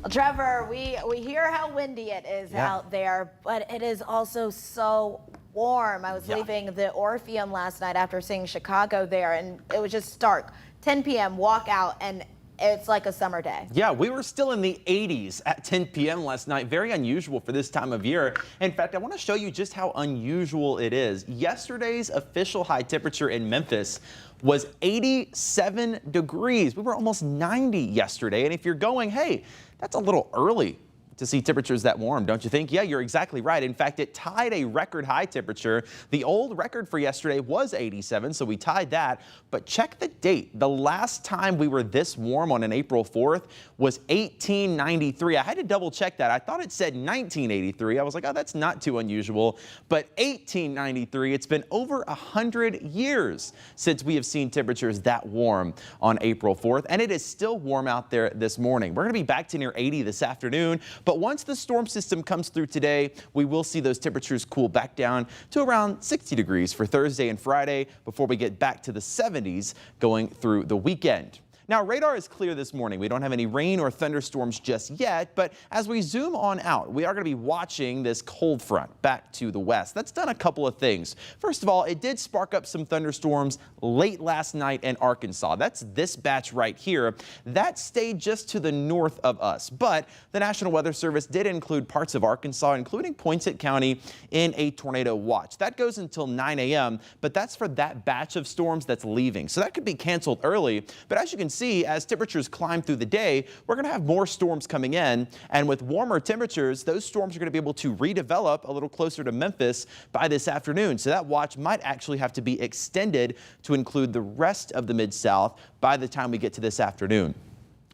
Well, Trevor, we hear how windy it is out there, but it is also so warm. I was leaving the Orpheum last night after seeing Chicago there, and it was just stark. 10 p.m. walk out, and it's like a summer day. Yeah, we were still in the 80s at 10 p.m. last night. Very unusual for this time of year. In fact, I want to show you just how unusual it is. Yesterday's official high temperature in Memphis was 87 degrees. We were almost 90 yesterday. And if you're going, hey, that's a little early to see temperatures that warm, don't you think? Yeah, you're exactly right. In fact, it tied a record high temperature. The old record for yesterday was 87, so we tied that. But check the date. The last time we were this warm on an April 4th was 1893. I had to double check that. I thought it said 1983. I was like, oh, that's not too unusual. But 1893, it's been over 100 years since we have seen temperatures that warm on April 4th. And it is still warm out there this morning. We're going to be back to near 80 this afternoon. But once the storm system comes through today, we will see those temperatures cool back down to around 60 degrees for Thursday and Friday before we get back to the 70s going through the weekend. Now, radar is clear this morning. We don't have any rain or thunderstorms just yet, but as we zoom on out, we are going to be watching this cold front back to the west. That's done a couple of things. First of all, it did spark up some thunderstorms late last night in Arkansas. That's this batch right here. That stayed just to the north of us, but the National Weather Service did include parts of Arkansas, including Poinsett County, in a tornado watch. That goes until 9 a.m., but that's for that batch of storms that's leaving. So that could be canceled early, but as you can see, as temperatures climb through the day, we're going to have more storms coming in, and with warmer temperatures, those storms are going to be able to redevelop a little closer to Memphis by this afternoon. So that watch might actually have to be extended to include the rest of the Mid-South by the time we get to this afternoon.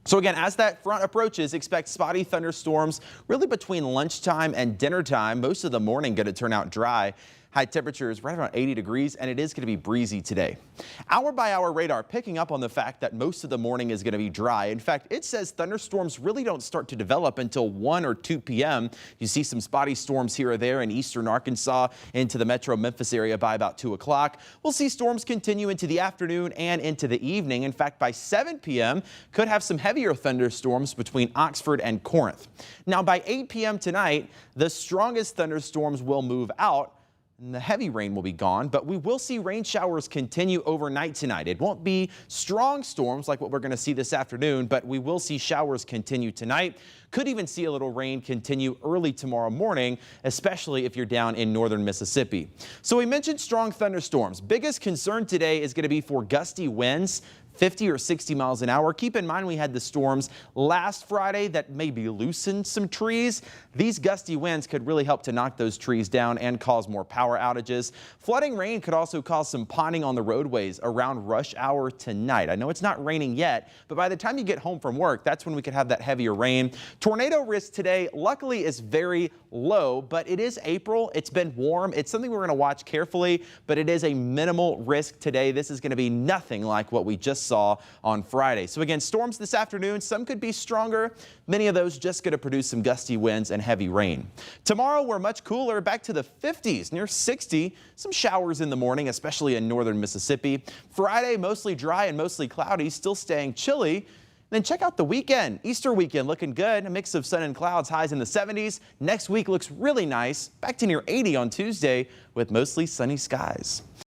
So again, as that front approaches, expect spotty thunderstorms really between lunchtime and dinner time. Most of the morning going to turn out dry. High temperatures right around 80 degrees, and it is going to be breezy today. Hour by hour radar picking up on the fact that most of the morning is going to be dry. In fact, it says thunderstorms really don't start to develop until 1 or 2 p.m. You see some spotty storms here or there in eastern Arkansas into the metro Memphis area by about 2 o'clock. We'll see storms continue into the afternoon and into the evening. In fact, by 7 p.m., could have some heavier thunderstorms between Oxford and Corinth. Now, by 8 p.m. tonight, the strongest thunderstorms will move out. And the heavy rain will be gone, but we will see rain showers continue overnight tonight. It won't be strong storms like what we're going to see this afternoon, but we will see showers continue tonight. Could even see a little rain continue early tomorrow morning, especially if you're down in northern Mississippi. So we mentioned strong thunderstorms. Biggest concern today is going to be for gusty winds. 50 or 60 miles an hour. Keep in mind we had the storms last Friday that maybe loosened some trees. These gusty winds could really help to knock those trees down and cause more power outages. Flooding rain could also cause some ponding on the roadways around rush hour tonight. I know it's not raining yet, but by the time you get home from work, that's when we could have that heavier rain. Tornado risk today, luckily, is very low, but it is April. It's been warm. It's something we're going to watch carefully, but it is a minimal risk today. This is going to be nothing like what we just saw on Friday. So again, storms this afternoon, some could be stronger. Many of those just going to produce some gusty winds and heavy rain. Tomorrow, we're much cooler, back to the 50s, near 60. Some showers in the morning, especially in northern Mississippi. Friday, mostly dry and mostly cloudy, still staying chilly. Then check out the weekend. Easter weekend looking good. A mix of sun and clouds, highs in the 70s. Next week looks really nice. Back to near 80 on Tuesday with mostly sunny skies.